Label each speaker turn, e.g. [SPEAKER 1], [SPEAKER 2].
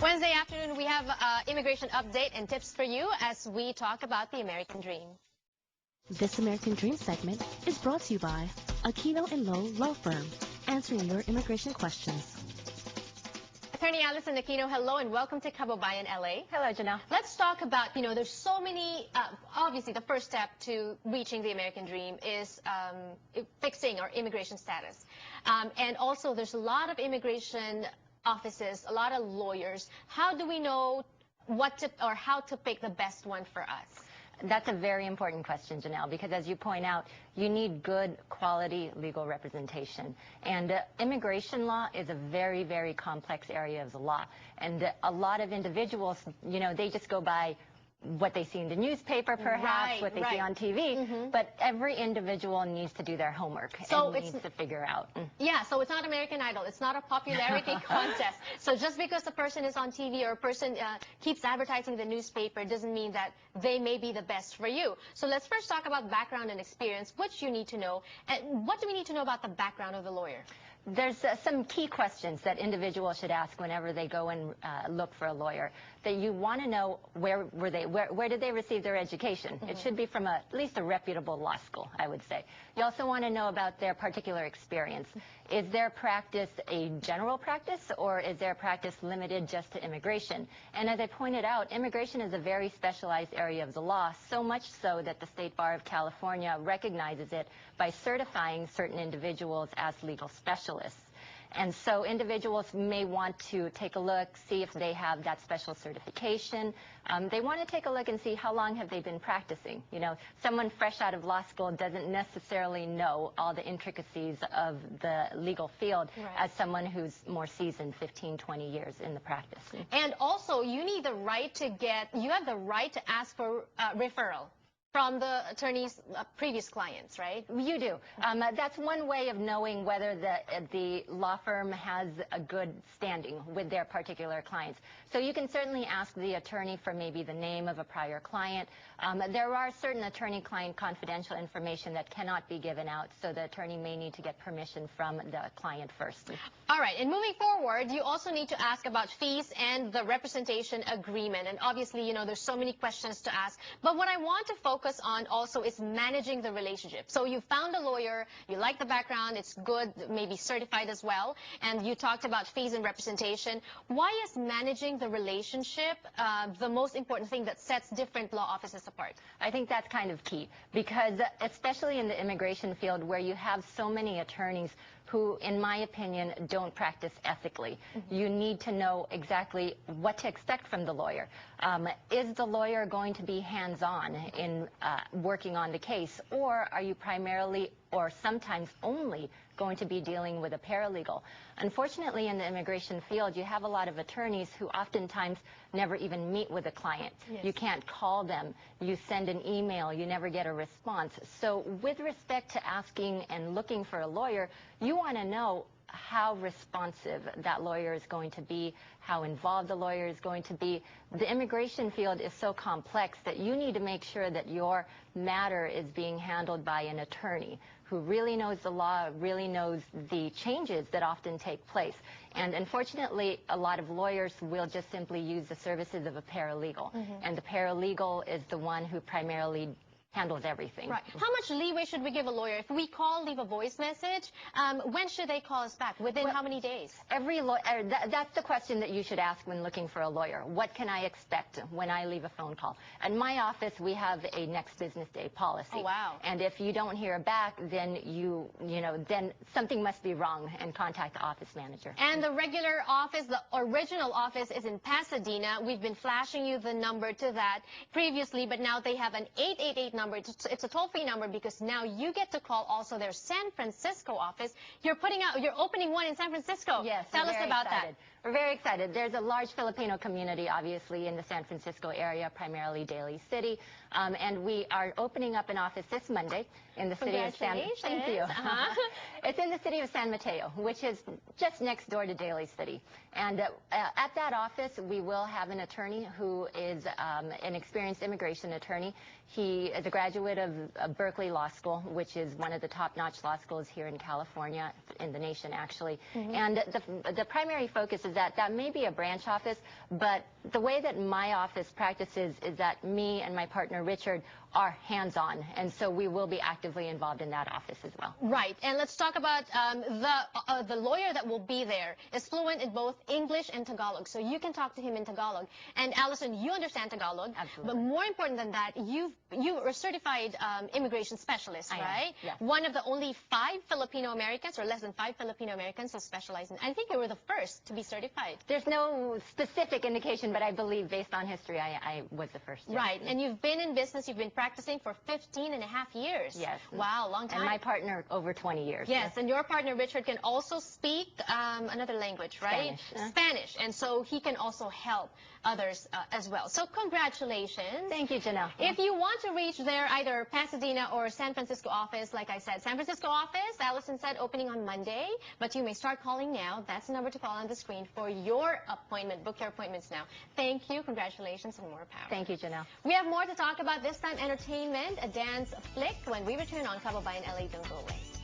[SPEAKER 1] Wednesday afternoon, we have immigration update and tips for you as we talk about the American Dream.
[SPEAKER 2] This American Dream segment is brought to you by Aquino & Lowe Law Firm, answering your immigration questions.
[SPEAKER 1] Attorney Allison Aquino, hello and welcome to Kababayan LA.
[SPEAKER 3] Hello, Janelle.
[SPEAKER 1] Let's talk about, there's so many, obviously the first step to reaching the American Dream is fixing our immigration status. And also there's a lot of immigration offices, a lot of lawyers. How do we know how to pick the best one for us?
[SPEAKER 3] That's a very important question, Janelle, because as you point out, you need good quality legal representation. And immigration law is a very, very complex area of the law. And a lot of individuals, they just go by what they see in the newspaper, perhaps, what they see on TV. But every individual needs to do their homework and needs to figure out.
[SPEAKER 1] Yeah, so it's not American Idol. It's not a popularity contest. So just because a person is on TV or a person keeps advertising the newspaper doesn't mean that they may be the best for you. So let's first talk about background and experience, which you need to know. And what do we need to know about the background of the lawyer?
[SPEAKER 3] There's some key questions that individuals should ask whenever they go and look for a lawyer. That you want to know where did they receive their education? It should be from at least a reputable law school, I would say. You also want to know about their particular experience. Is their practice a general practice, or is their practice limited just to immigration? And as I pointed out, immigration is a very specialized area of the law, so much so that the State Bar of California recognizes it by certifying certain individuals as legal specialists. And so individuals may want to take a look, see if they have that special certification. They want to take a look and see how long have they been practicing. Someone fresh out of law school doesn't necessarily know all the intricacies of the legal field as someone who's more seasoned, 15, 20 years in the practice.
[SPEAKER 1] And also, you have the right to ask for referral from the attorney's previous clients, right?
[SPEAKER 3] You do. That's one way of knowing whether the law firm has a good standing with their particular clients. So you can certainly ask the attorney for maybe the name of a prior client. There are certain attorney-client confidential information that cannot be given out, so the attorney may need to get permission from the client first.
[SPEAKER 1] All right, and moving forward, you also need to ask about fees and the representation agreement. And obviously, there's so many questions to ask. But what I want to focus on also is managing the relationship. So you found a lawyer, you like the background, it's good, maybe certified as well, and you talked about fees and representation. Why is managing the relationship the most important thing that sets different law offices apart?
[SPEAKER 3] I think that's kind of key, because especially in the immigration field where you have so many attorneys who, in my opinion, don't practice ethically. You need to know exactly what to expect from the lawyer. Is the lawyer going to be hands-on in working on the case, or are you primarily or sometimes only going to be dealing with a paralegal? Unfortunately, in the immigration field, you have a lot of attorneys who oftentimes never even meet with a client. You can't call them. You send an email. You never get a response. So with respect to asking and looking for a lawyer, you want to know how responsive that lawyer is going to be, how involved the lawyer is going to be. The immigration field is so complex that you need to make sure that your matter is being handled by an attorney who really knows the law, really knows the changes that often take place. And unfortunately, a lot of lawyers will just simply use the services of a paralegal. And the paralegal is the one who primarily handles everything.
[SPEAKER 1] Right. How much leeway should we give a lawyer? If we call, leave a voice message, when should they call us back? Within how many days?
[SPEAKER 3] Every lawyer, that's the question that you should ask when looking for a lawyer. What can I expect when I leave a phone call? At my office, we have a next business day policy.
[SPEAKER 1] Oh, wow.
[SPEAKER 3] And if you don't hear back, then then something must be wrong, and contact the office manager.
[SPEAKER 1] And the regular office, the original office, is in Pasadena. We've been flashing you the number to that previously, but now they have an 888 number. It's a toll-free number because now you get to call also their San Francisco office. You're opening one in San Francisco.
[SPEAKER 3] Yes.
[SPEAKER 1] Tell us about that.
[SPEAKER 3] We're very excited. There's a large Filipino community, obviously, in the San Francisco area, primarily Daly City. And we are opening up an office this Monday in the city of San Francisco.
[SPEAKER 1] Thank you.
[SPEAKER 3] It's in the city of San Mateo, which is just next door to Daly City. And at that office, we will have an attorney who is an experienced immigration attorney. He is a graduate of Berkeley Law School, which is one of the top-notch law schools here in California, in the nation, actually. And the primary focus is that may be a branch office, but the way that my office practices is that me and my partner, Richard, are hands-on, and so we will be actively involved in that office as well.
[SPEAKER 1] Right, and let's talk about the lawyer that will be there is fluent in both English and Tagalog, so you can talk to him in Tagalog. And Allison, you understand Tagalog.
[SPEAKER 3] Absolutely.
[SPEAKER 1] But more important than that, you are a certified immigration specialist, right?
[SPEAKER 3] Yes.
[SPEAKER 1] One of the only 5 Filipino Americans, or less than 5 Filipino Americans who specialize in. I think you were the first to be certified.
[SPEAKER 3] There's no specific indication, but I believe based on history, I was the first. Yes.
[SPEAKER 1] Right, and you've been in business, you've been practicing for 15 and a half years.
[SPEAKER 3] Yes.
[SPEAKER 1] Wow, long time.
[SPEAKER 3] And my partner, over 20 years.
[SPEAKER 1] Yes, and your partner, Richard, can also speak another language, right?
[SPEAKER 3] Spanish.
[SPEAKER 1] Spanish, and so he can also help others as well. So congratulations.
[SPEAKER 3] Thank you, Janelle.
[SPEAKER 1] If you want to reach their either Pasadena or San Francisco office, like I said, San Francisco office, Allison said, opening on Monday, but you may start calling now. That's the number to call on the screen for your appointment. Book your appointments now. Thank you. Congratulations and more power.
[SPEAKER 3] Thank you, Janelle.
[SPEAKER 1] We have more to talk about this time, entertainment, a dance flick, when we return on Kababayan LA. Don't go away.